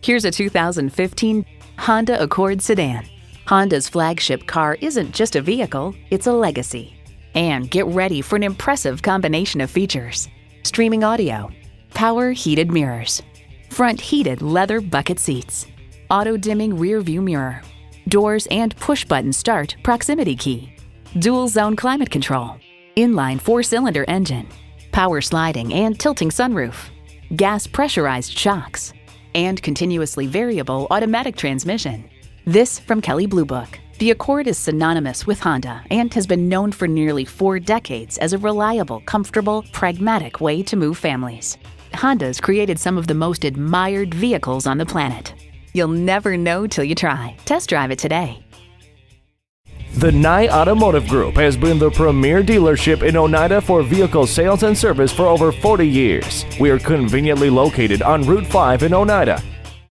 Here's a 2015 Honda Accord sedan. Honda's flagship car isn't just a vehicle, it's a legacy. And get ready for an impressive combination of features: streaming audio, power heated mirrors, front heated leather bucket seats, auto-dimming rear view mirror, doors and push-button start proximity key, dual zone climate control, inline 4-cylinder engine, power sliding and tilting sunroof, gas pressurized shocks, and continuously variable automatic transmission. This from Kelley Blue Book. The Accord is synonymous with Honda and has been known for nearly 4 decades as a reliable, comfortable, pragmatic way to move families. Honda's created some of the most admired vehicles on the planet. You'll never know till you try. Test drive it today. The Nye Automotive Group has been the premier dealership in Oneida for vehicle sales and service for over 40 years. We are conveniently located on Route 5 in Oneida.